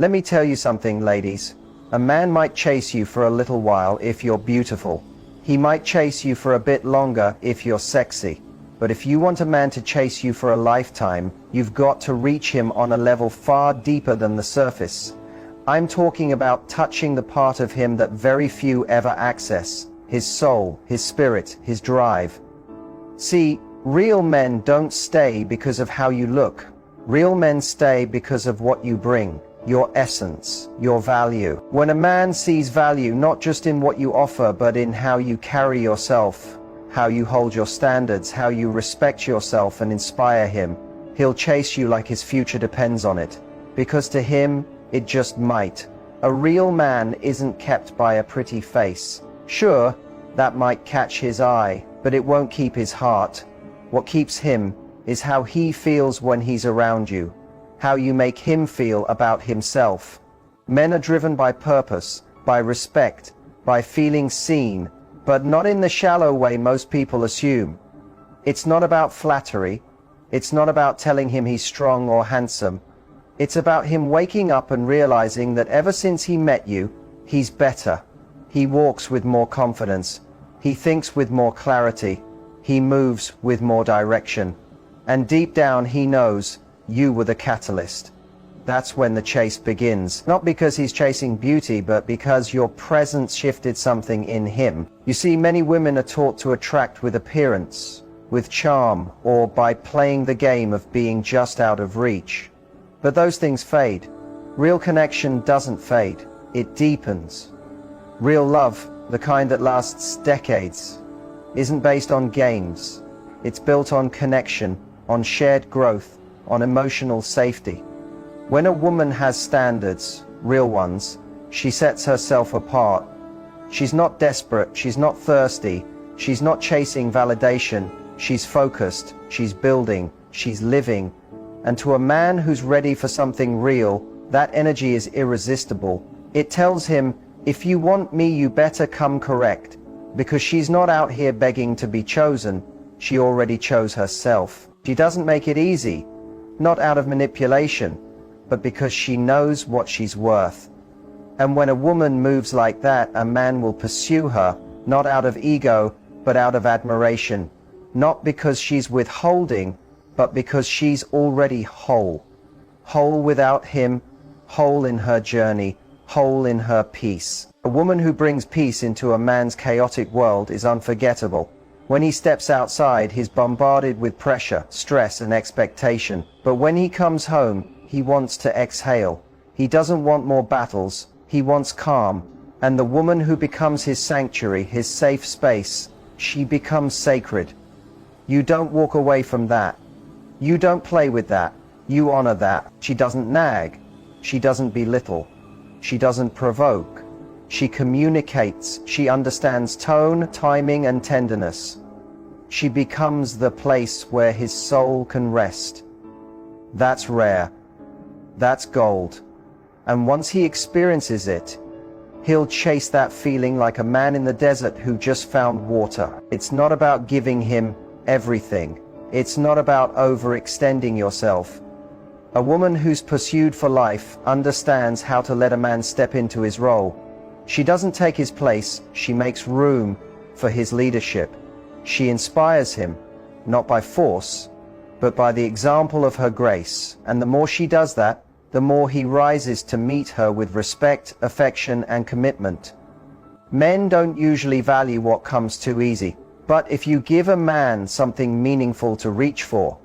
Let me tell you something, ladies. A man might chase you for a little while if you're beautiful. He might chase you for a bit longer if you're sexy. But if you want a man to chase you for a lifetime, you've got to reach him on a level far deeper than the surface. I'm talking about touching the part of him that very few ever access, his soul, his spirit, his drive. See, real men don't stay because of how you look. Real men stay because of what you bring, your essence, your value. When a man sees value not just in what you offer but in how you carry yourself, how you hold your standards, how you respect yourself and inspire him, he'll chase you like his future depends on it. Because to him, it just might. A real man isn't kept by a pretty face. Sure, that might catch his eye, but it won't keep his heart. What keeps him is how he feels when he's around you, how you make him feel about himself. Men are driven by purpose, by respect, by feeling seen, but not in the shallow way most people assume. It's not about flattery. It's not about telling him he's strong or handsome. It's about him waking up and realizing that ever since he met you, he's better. He walks with more confidence. He thinks with more clarity. He moves with more direction. And deep down he knows you were the catalyst. That's when the chase begins. Not because he's chasing beauty, but because your presence shifted something in him. You see, many women are taught to attract with appearance, with charm, or by playing the game of being just out of reach. But those things fade. Real connection doesn't fade. It deepens. Real love, the kind that lasts decades, isn't based on games. It's built on connection, on shared growth, on emotional safety. When a woman has standards, real ones, she sets herself apart. She's not desperate, she's not thirsty, she's not chasing validation, she's focused, she's building, she's living. And to a man who's ready for something real, that energy is irresistible. It tells him, if you want me, you better come correct. Because she's not out here begging to be chosen, she already chose herself. She doesn't make it easy, not out of manipulation, but because she knows what she's worth. And when a woman moves like that, a man will pursue her, not out of ego, but out of admiration. Not because she's withholding, but because she's already whole. Whole without him, whole in her journey, whole in her peace. A woman who brings peace into a man's chaotic world is unforgettable. When he steps outside, he's bombarded with pressure, stress, and expectation. But when he comes home, he wants to exhale. He doesn't want more battles. He wants calm. And the woman who becomes his sanctuary, his safe space, she becomes sacred. You don't walk away from that. You don't play with that. You honor that. She doesn't nag. She doesn't belittle. She doesn't provoke. She communicates. She understands tone, timing, and tenderness. She becomes the place where his soul can rest. That's rare. That's gold. And once he experiences it, he'll chase that feeling like a man in the desert who just found water. It's not about giving him everything. It's not about overextending yourself. A woman who's pursued for life understands how to let a man step into his role. She doesn't take his place, she makes room for his leadership. She inspires him, not by force, but by the example of her grace. And the more she does that, the more he rises to meet her with respect, affection, and commitment. Men don't usually value what comes too easy. But if you give a man something meaningful to reach for,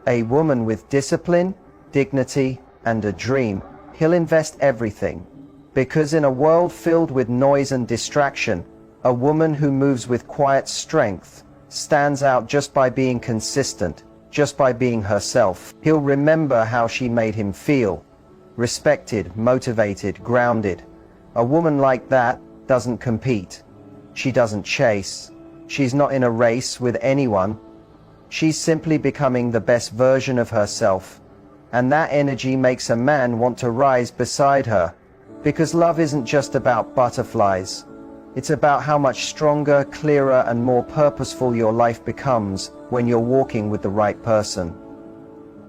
a woman with discipline, dignity, and a dream, he'll invest everything. Because in a world filled with noise and distraction, a woman who moves with quiet strength stands out just by being consistent, just by being herself. He'll remember how she made him feel. Respected, motivated, grounded. A woman like that doesn't compete. She doesn't chase. She's not in a race with anyone. She's simply becoming the best version of herself. And that energy makes a man want to rise beside her. Because love isn't just about butterflies. It's about how much stronger, clearer, and more purposeful your life becomes when you're walking with the right person.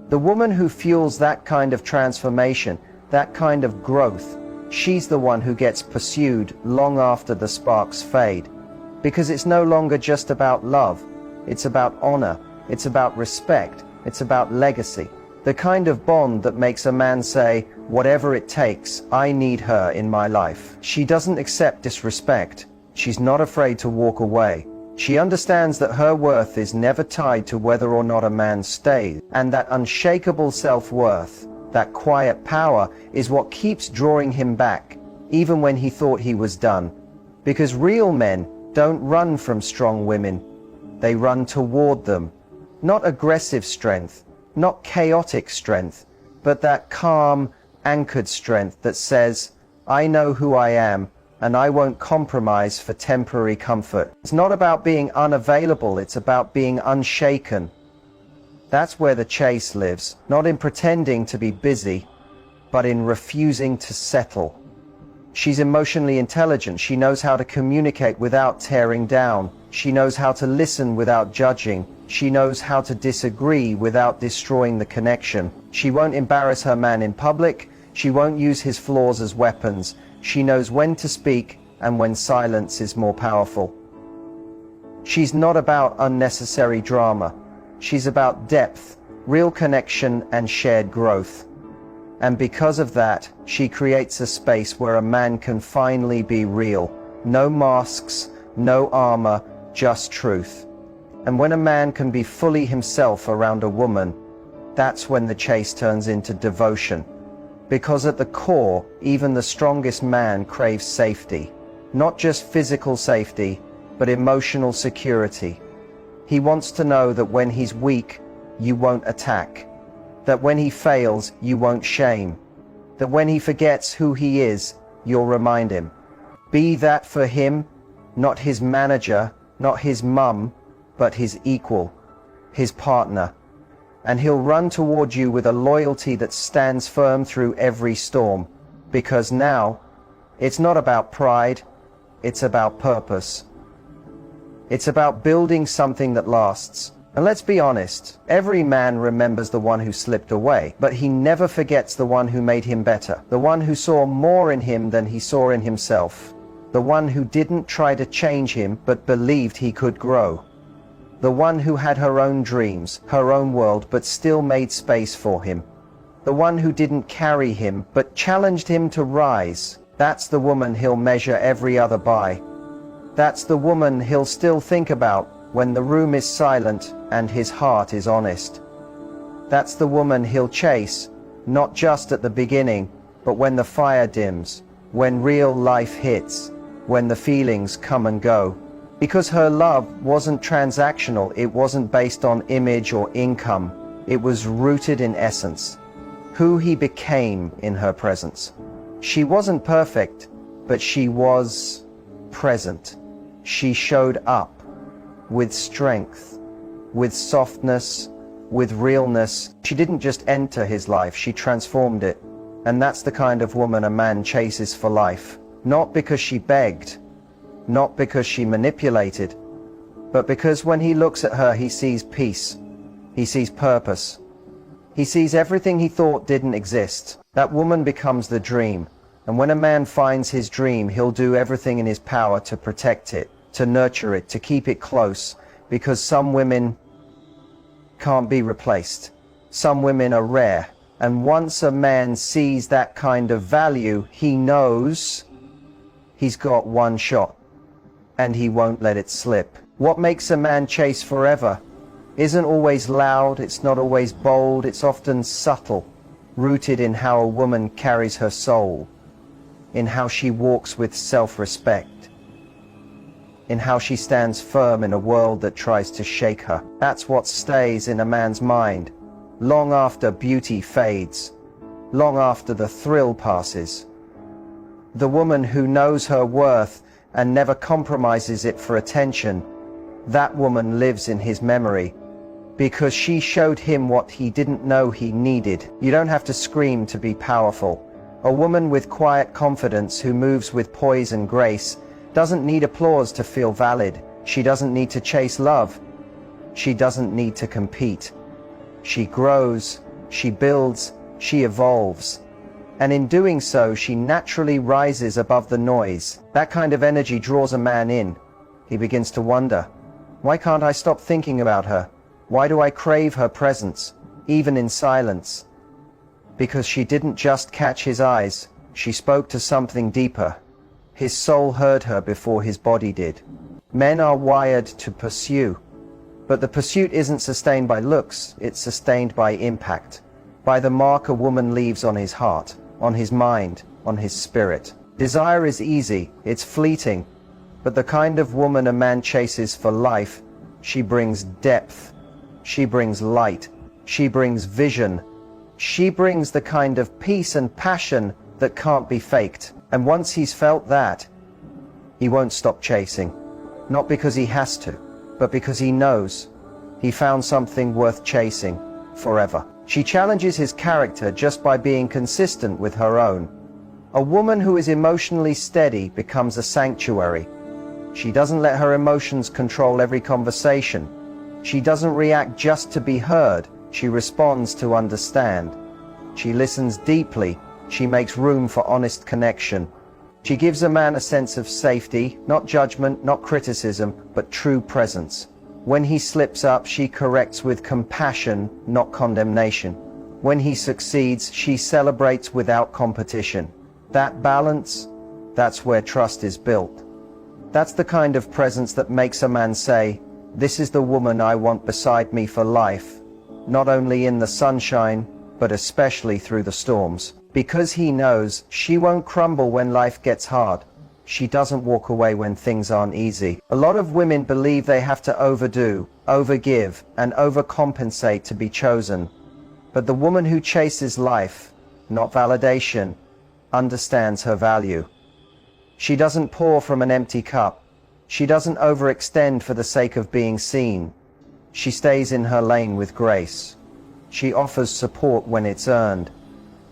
The woman who fuels that kind of transformation that kind of growth, she's the one who gets pursued long after the sparks fade. Because it's no longer just about love, it's about honor, it's about respect, it's about legacy. The kind of bond that makes a man say, whatever it takes, I need her in my life. She doesn't accept disrespect. She's not afraid to walk away. She understands that her worth is never tied to whether or not a man stays. And that unshakable self-worth, that quiet power, is what keeps drawing him back, even when he thought he was done. Because real men don't run from strong women. They run toward them. Not aggressive strength, not chaotic strength, but that calm, anchored strength that says, I know who I am, and I won't compromise for temporary comfort. It's not about being unavailable, it's about being unshaken. That's where the chase lives, not in pretending to be busy, but in refusing to settle. She's emotionally intelligent. She knows how to communicate without tearing down. She knows how to listen without judging. She knows how to disagree without destroying the connection. She won't embarrass her man in public. She won't use his flaws as weapons. She knows when to speak and when silence is more powerful. She's not about unnecessary drama. She's about depth, real connection, and shared growth. And because of that, she creates a space where a man can finally be real. No masks, no armor, just truth. And when a man can be fully himself around a woman, that's when the chase turns into devotion. Because at the core, even the strongest man craves safety. Not just physical safety, but emotional security. He wants to know that when he's weak, you won't attack. That when he fails, you won't shame. That when he forgets who he is, you'll remind him. Be that for him, not his manager, not his mum, but his equal, his partner. And he'll run toward you with a loyalty that stands firm through every storm. Because now, it's not about pride, it's about purpose. It's about building something that lasts. And let's be honest, every man remembers the one who slipped away, but he never forgets the one who made him better, the one who saw more in him than he saw in himself, the one who didn't try to change him but believed he could grow, the one who had her own dreams, her own world, but still made space for him, the one who didn't carry him but challenged him to rise. That's the woman he'll measure every other by. That's the woman he'll still think about when the room is silent and his heart is honest. That's the woman he'll chase, not just at the beginning, but when the fire dims, when real life hits, when the feelings come and go. Because her love wasn't transactional, it wasn't based on image or income, it was rooted in essence, who he became in her presence. She wasn't perfect, but she was present. She showed up. With strength, with softness, with realness. She didn't just enter his life, she transformed it. And that's the kind of woman a man chases for life. Not because she begged, not because she manipulated, but because when he looks at her, he sees peace. He sees purpose. He sees everything he thought didn't exist. That woman becomes the dream. And when a man finds his dream, he'll do everything in his power to protect it, to nurture it, to keep it close, because some women can't be replaced. Some women are rare, and once a man sees that kind of value, he knows he's got one shot, and he won't let it slip. What makes a man chase forever isn't always loud, it's not always bold, it's often subtle, rooted in how a woman carries her soul, in how she walks with self-respect, in how she stands firm in a world that tries to shake her. That's what stays in a man's mind, long after beauty fades, long after the thrill passes. The woman who knows her worth and never compromises it for attention, that woman lives in his memory, because she showed him what he didn't know he needed. You don't have to scream to be powerful. A woman with quiet confidence who moves with poise and grace doesn't need applause to feel valid. She doesn't need to chase love. She doesn't need to compete. She grows, she builds, she evolves. And in doing so, she naturally rises above the noise. That kind of energy draws a man in. He begins to wonder, why can't I stop thinking about her? Why do I crave her presence, even in silence? Because she didn't just catch his eyes, she spoke to something deeper. His soul heard her before his body did. Men are wired to pursue, but the pursuit isn't sustained by looks, it's sustained by impact, by the mark a woman leaves on his heart, on his mind, on his spirit. Desire is easy, it's fleeting, but the kind of woman a man chases for life, she brings depth, she brings light, she brings vision, she brings the kind of peace and passion that can't be faked. And once he's felt that, he won't stop chasing. Not because he has to, but because he knows he found something worth chasing forever. She challenges his character just by being consistent with her own. A woman who is emotionally steady becomes a sanctuary. She doesn't let her emotions control every conversation. She doesn't react just to be heard. She responds to understand. She listens deeply. She makes room for honest connection. She gives a man a sense of safety, not judgment, not criticism, but true presence. When he slips up, she corrects with compassion, not condemnation. When he succeeds, she celebrates without competition. That balance, that's where trust is built. That's the kind of presence that makes a man say, "This is the woman I want beside me for life," not only in the sunshine, but especially through the storms. Because he knows she won't crumble when life gets hard. She doesn't walk away when things aren't easy. A lot of women believe they have to overdo, overgive, and overcompensate to be chosen. But the woman who chases life, not validation, understands her value. She doesn't pour from an empty cup. She doesn't overextend for the sake of being seen. She stays in her lane with grace. She offers support when it's earned.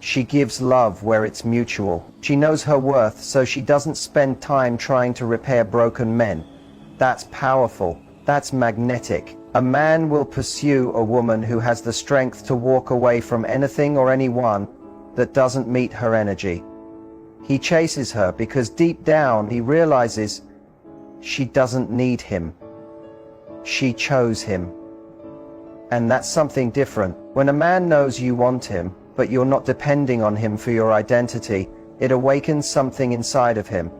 She gives love where it's mutual. She knows her worth, so she doesn't spend time trying to repair broken men. That's powerful. That's magnetic. A man will pursue a woman who has the strength to walk away from anything or anyone that doesn't meet her energy. He chases her because deep down he realizes she doesn't need him. She chose him. And that's something different. When a man knows you want him, but you're not depending on him for your identity, it awakens something inside of him.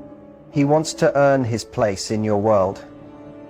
He wants to earn his place in your world.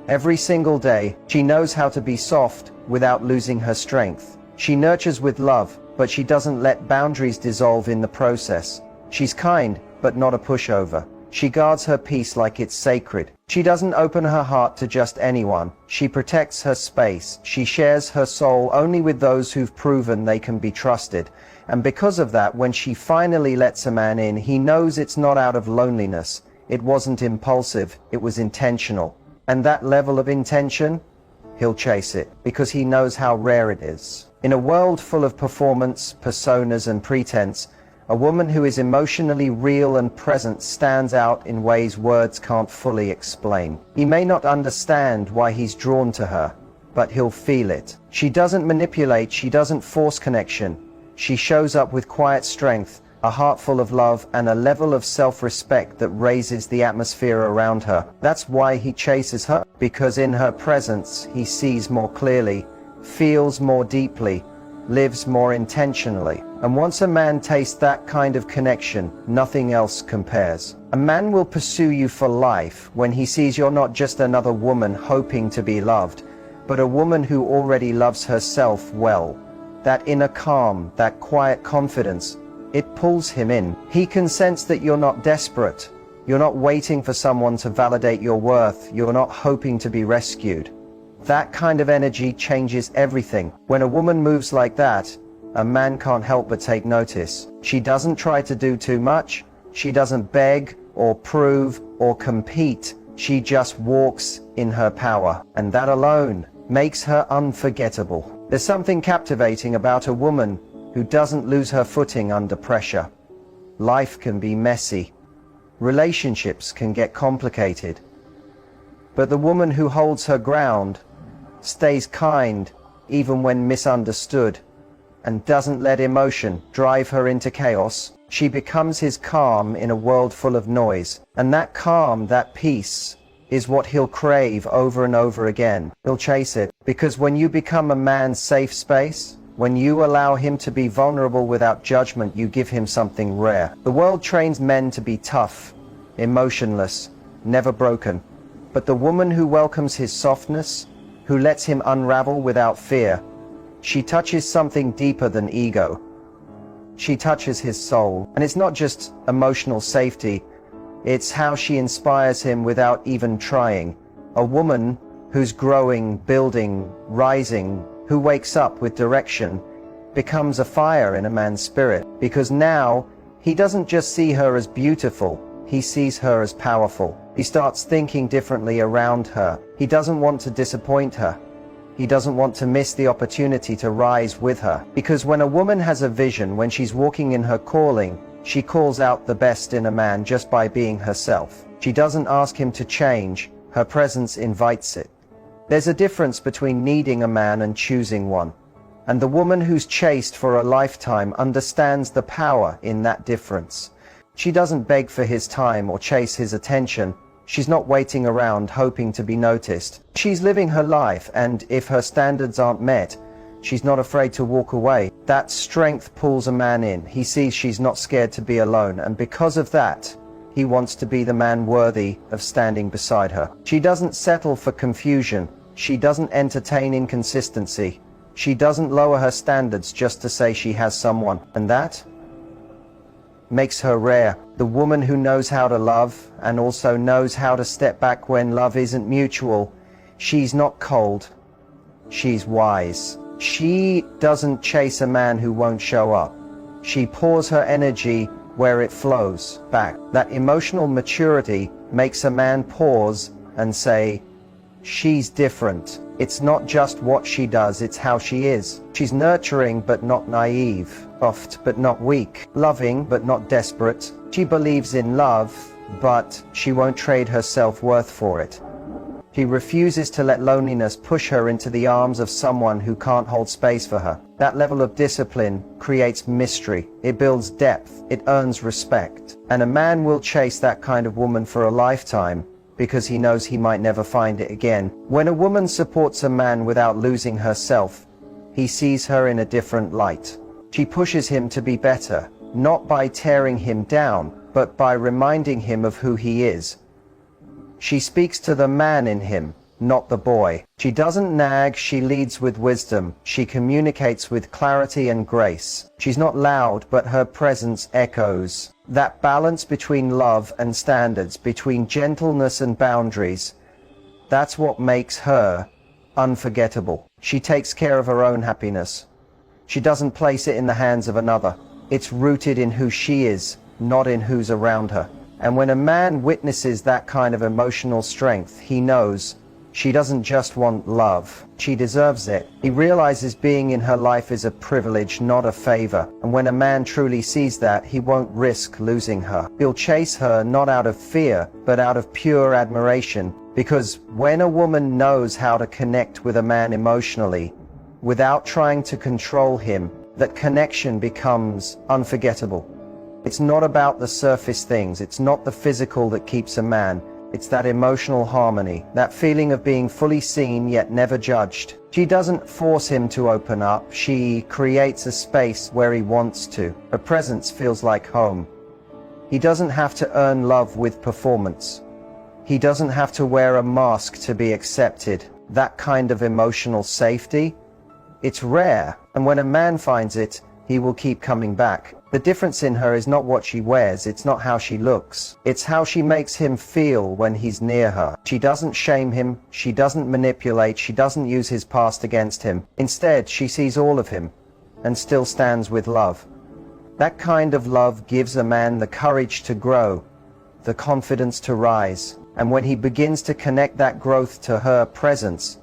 Every single day, she knows how to be soft without losing her strength. She nurtures with love, but she doesn't let boundaries dissolve in the process. She's kind, but not a pushover. She guards her peace like it's sacred. She doesn't open her heart to just anyone. She protects her space. She shares her soul only with those who've proven they can be trusted. And because of that, when she finally lets a man in, he knows it's not out of loneliness. It wasn't impulsive, it was intentional. And that level of intention, he'll chase it, because he knows how rare it is. In a world full of performance, personas, and pretense, a woman who is emotionally real and present stands out in ways words can't fully explain. He may not understand why he's drawn to her, but he'll feel it. She doesn't manipulate, she doesn't force connection. She shows up with quiet strength, a heart full of love, and a level of self-respect that raises the atmosphere around her. That's why he chases her, because in her presence he sees more clearly, feels more deeply, lives more intentionally. And once a man tastes that kind of connection, nothing else compares. A man will pursue you for life when he sees you're not just another woman hoping to be loved, but a woman who already loves herself well. That inner calm, that quiet confidence, it pulls him in. He can sense that you're not desperate. You're not waiting for someone to validate your worth. You're not hoping to be rescued. That kind of energy changes everything. When a woman moves like that, a man can't help but take notice. She doesn't try to do too much. She doesn't beg or prove or compete. She just walks in her power. And that alone makes her unforgettable. There's something captivating about a woman who doesn't lose her footing under pressure. Life can be messy. Relationships can get complicated. But the woman who holds her ground, stays kind even when misunderstood, and doesn't let emotion drive her into chaos. She becomes his calm in a world full of noise. And that calm, that peace, is what he'll crave over and over again. He'll chase it. Because when you become a man's safe space, when you allow him to be vulnerable without judgment, you give him something rare. The world trains men to be tough, emotionless, never broken. But the woman who welcomes his softness, who lets him unravel without fear, she touches something deeper than ego. She touches his soul. And it's not just emotional safety, it's how she inspires him without even trying. A woman who's growing, building, rising, who wakes up with direction, becomes a fire in a man's spirit. Because now, he doesn't just see her as beautiful, he sees her as powerful. He starts thinking differently around her. He doesn't want to disappoint her. He doesn't want to miss the opportunity to rise with her. Because when a woman has a vision, when she's walking in her calling, she calls out the best in a man just by being herself. She doesn't ask him to change, her presence invites it. There's a difference between needing a man and choosing one. And the woman who's chased for a lifetime understands the power in that difference. She doesn't beg for his time or chase his attention. She's not waiting around hoping to be noticed. She's living her life, and if her standards aren't met, she's not afraid to walk away. That strength pulls a man in. He sees she's not scared to be alone, and because of that, he wants to be the man worthy of standing beside her. She doesn't settle for confusion. She doesn't entertain inconsistency. She doesn't lower her standards just to say she has someone. And that makes her rare. The woman who knows how to love and also knows how to step back when love isn't mutual. She's not cold. She's wise. She doesn't chase a man who won't show up. She pours her energy where it flows back. That emotional maturity makes a man pause and say, she's different. It's not just what she does, it's how she is. She's nurturing but not naive, soft but not weak, loving but not desperate. She believes in love, but she won't trade her self-worth for it. She refuses to let loneliness push her into the arms of someone who can't hold space for her. That level of discipline creates mystery. It builds depth. It earns respect. And a man will chase that kind of woman for a lifetime because he knows he might never find it again. When a woman supports a man without losing herself, he sees her in a different light. She pushes him to be better, not by tearing him down, but by reminding him of who he is. She speaks to the man in him, not the boy. She doesn't nag, she leads with wisdom. She communicates with clarity and grace. She's not loud, but her presence echoes. That balance between love and standards, between gentleness and boundaries, that's what makes her unforgettable. She takes care of her own happiness. She doesn't place it in the hands of another. It's rooted in who she is, not in who's around her. And when a man witnesses that kind of emotional strength, he knows she doesn't just want love, she deserves it. He realizes being in her life is a privilege, not a favor. And when a man truly sees that, he won't risk losing her. He'll chase her not out of fear, but out of pure admiration. Because when a woman knows how to connect with a man emotionally, without trying to control him, that connection becomes unforgettable. It's not about the surface things. It's not the physical that keeps a man. It's that emotional harmony, that feeling of being fully seen yet never judged. She doesn't force him to open up. She creates a space where he wants to. Her presence feels like home. He doesn't have to earn love with performance. He doesn't have to wear a mask to be accepted. That kind of emotional safety, it's rare. And when a man finds it, he will keep coming back. The difference in her is not what she wears, it's not how she looks. It's how she makes him feel when he's near her. She doesn't shame him, she doesn't manipulate, she doesn't use his past against him. Instead, she sees all of him and still stands with love. That kind of love gives a man the courage to grow, the confidence to rise. And when he begins to connect that growth to her presence,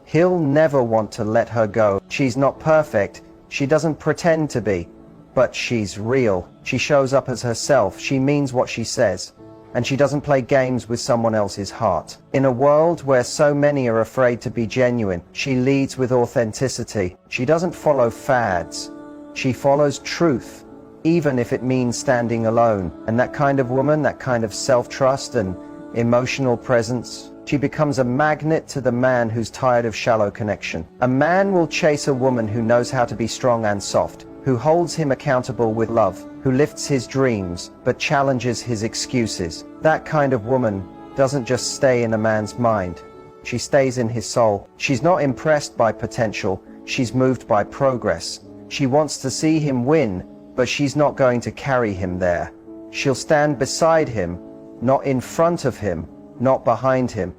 he'll never want to let her go. She's not perfect, she doesn't pretend to be. But she's real. She shows up as herself. She means what she says. And she doesn't play games with someone else's heart. In a world where so many are afraid to be genuine, she leads with authenticity. She doesn't follow fads. She follows truth, even if it means standing alone. And that kind of woman, that kind of self-trust and emotional presence, she becomes a magnet to the man who's tired of shallow connection. A man will chase a woman who knows how to be strong and soft, who holds him accountable with love, who lifts his dreams but challenges his excuses. That kind of woman doesn't just stay in a man's mind. She stays in his soul. She's not impressed by potential, she's moved by progress. She wants to see him win, but she's not going to carry him there. She'll stand beside him, not in front of him, not behind him.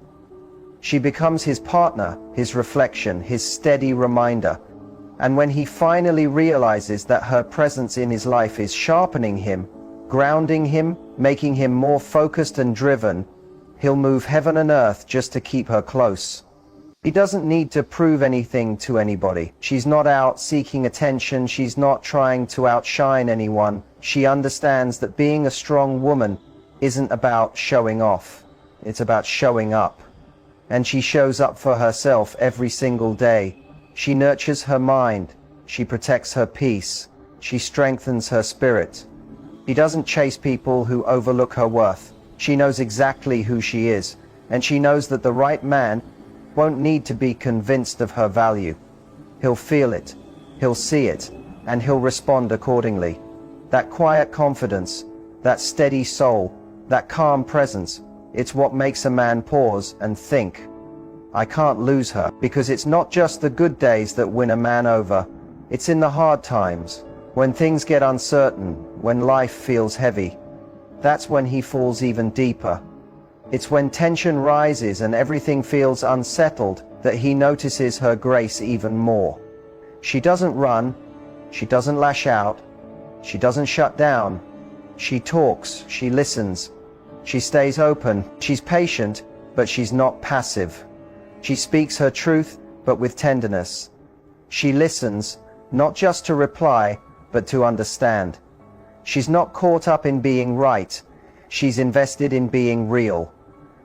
She becomes his partner, his reflection, his steady reminder. And when he finally realizes that her presence in his life is sharpening him, grounding him, making him more focused and driven, he'll move heaven and earth just to keep her close. He doesn't need to prove anything to anybody. She's not out seeking attention. She's not trying to outshine anyone. She understands that being a strong woman isn't about showing off. It's about showing up. And she shows up for herself every single day. She nurtures her mind. She protects her peace. She strengthens her spirit. She doesn't chase people who overlook her worth. She knows exactly who she is, and she knows that the right man won't need to be convinced of her value. He'll feel it, he'll see it, and he'll respond accordingly. That quiet confidence, that steady soul, that calm presence, it's what makes a man pause and think, I can't lose her. Because it's not just the good days that win a man over. It's in the hard times, when things get uncertain, when life feels heavy. That's when he falls even deeper. It's when tension rises and everything feels unsettled that he notices her grace even more. She doesn't run, she doesn't lash out, she doesn't shut down. She talks, she listens, she stays open, she's patient, but she's not passive. She speaks her truth, but with tenderness. She listens, not just to reply, but to understand. She's not caught up in being right. She's invested in being real.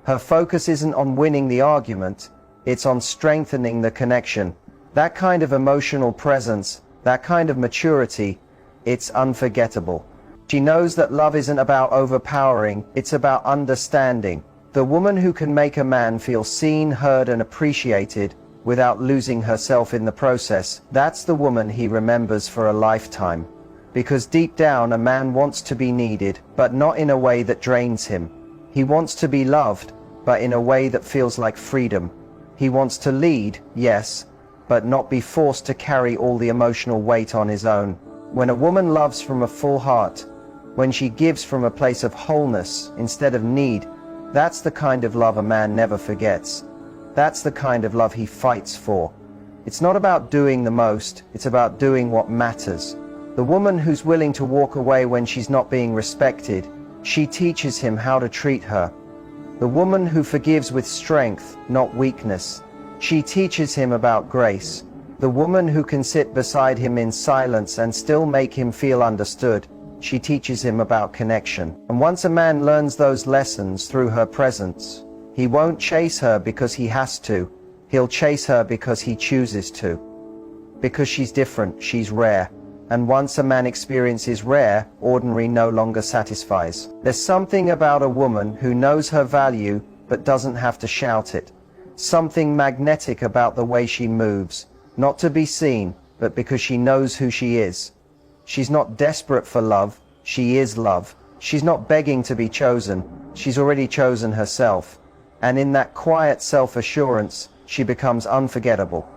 Her focus isn't on winning the argument, it's on strengthening the connection. That kind of emotional presence, that kind of maturity, it's unforgettable. She knows that love isn't about overpowering, it's about understanding. The woman who can make a man feel seen, heard, and appreciated without losing herself in the process, that's the woman he remembers for a lifetime. Because deep down, a man wants to be needed, but not in a way that drains him. He wants to be loved, but in a way that feels like freedom. He wants to lead, yes, but not be forced to carry all the emotional weight on his own. When a woman loves from a full heart, when she gives from a place of wholeness instead of need, that's the kind of love a man never forgets. That's the kind of love he fights for. It's not about doing the most, it's about doing what matters. The woman who's willing to walk away when she's not being respected, she teaches him how to treat her. The woman who forgives with strength, not weakness, she teaches him about grace. The woman who can sit beside him in silence and still make him feel understood, she teaches him about connection. And once a man learns those lessons through her presence, he won't chase her because he has to. He'll chase her because he chooses to. Because she's different, she's rare. And once a man experiences rare, ordinary no longer satisfies. There's something about a woman who knows her value but doesn't have to shout it. Something magnetic about the way she moves, not to be seen, but because she knows who she is. She's not desperate for love, she is love. She's not begging to be chosen, she's already chosen herself. And in that quiet self-assurance, she becomes unforgettable.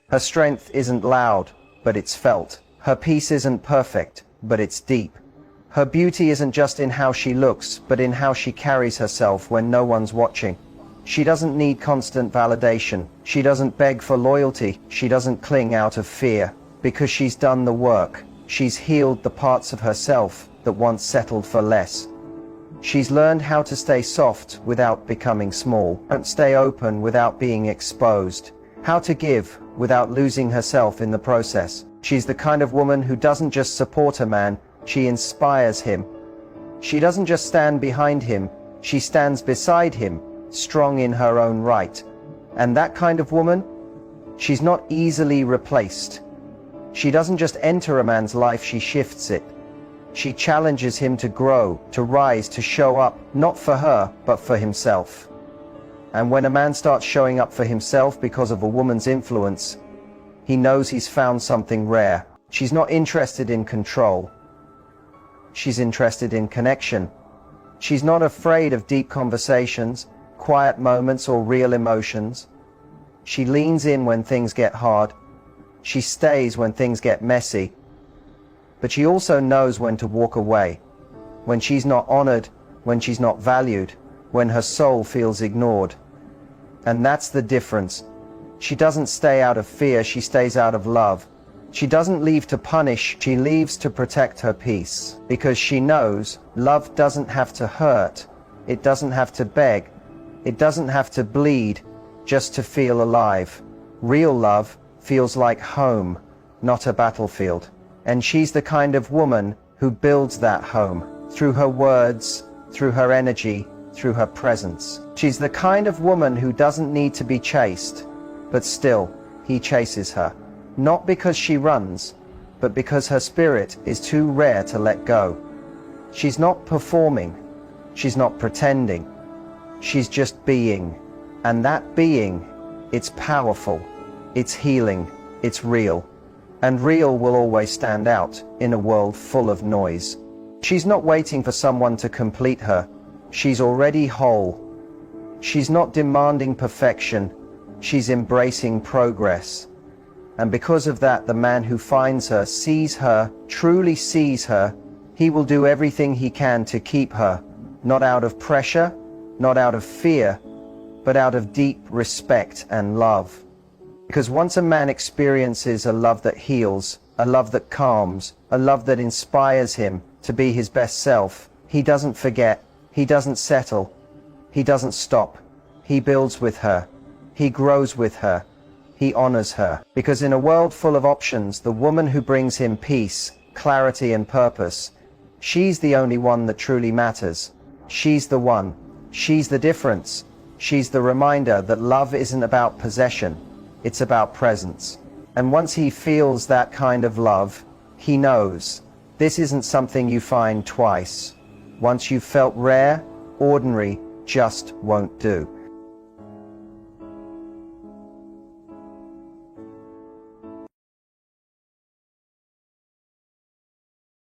Her strength isn't loud, but it's felt. Her peace isn't perfect, but it's deep. Her beauty isn't just in how she looks, but in how she carries herself when no one's watching. She doesn't need constant validation. She doesn't beg for loyalty. She doesn't cling out of fear. Because she's done the work. She's healed the parts of herself that once settled for less. She's learned how to stay soft without becoming small, and stay open without being exposed. How to give without losing herself in the process. She's the kind of woman who doesn't just support a man, she inspires him. She doesn't just stand behind him, she stands beside him, strong in her own right. And that kind of woman, she's not easily replaced. She doesn't just enter a man's life, she shifts it. She challenges him to grow, to rise, to show up, not for her, but for himself. And when a man starts showing up for himself because of a woman's influence, he knows he's found something rare. She's not interested in control. She's interested in connection. She's not afraid of deep conversations, quiet moments, or real emotions. She leans in when things get hard. She stays when things get messy. But she also knows when to walk away, when she's not honored, when she's not valued, when her soul feels ignored. And that's the difference. She doesn't stay out of fear, she stays out of love. She doesn't leave to punish, she leaves to protect her peace. Because she knows love doesn't have to hurt, it doesn't have to beg, it doesn't have to bleed just to feel alive. Real love feels like home, not a battlefield. And she's the kind of woman who builds that home through her words, through her energy, through her presence. She's the kind of woman who doesn't need to be chased, but still, he chases her. Not because she runs, but because her spirit is too rare to let go. She's not performing, she's not pretending, she's just being. And that being, it's powerful, it's healing, it's real. And real will always stand out in a world full of noise. She's not waiting for someone to complete her. She's already whole. She's not demanding perfection. She's embracing progress. And because of that, the man who finds her, sees her, truly sees her. He will do everything he can to keep her, not out of pressure, not out of fear, but out of deep respect and love. Because once a man experiences a love that heals, a love that calms, a love that inspires him to be his best self, he doesn't forget, he doesn't settle, he doesn't stop. He builds with her, he grows with her, he honors her. Because in a world full of options, the woman who brings him peace, clarity and purpose, she's the only one that truly matters. She's the one, she's the difference, she's the reminder that love isn't about possession. It's about presence. And once he feels that kind of love, he knows this isn't something you find twice. Once you've felt rare, ordinary just won't do.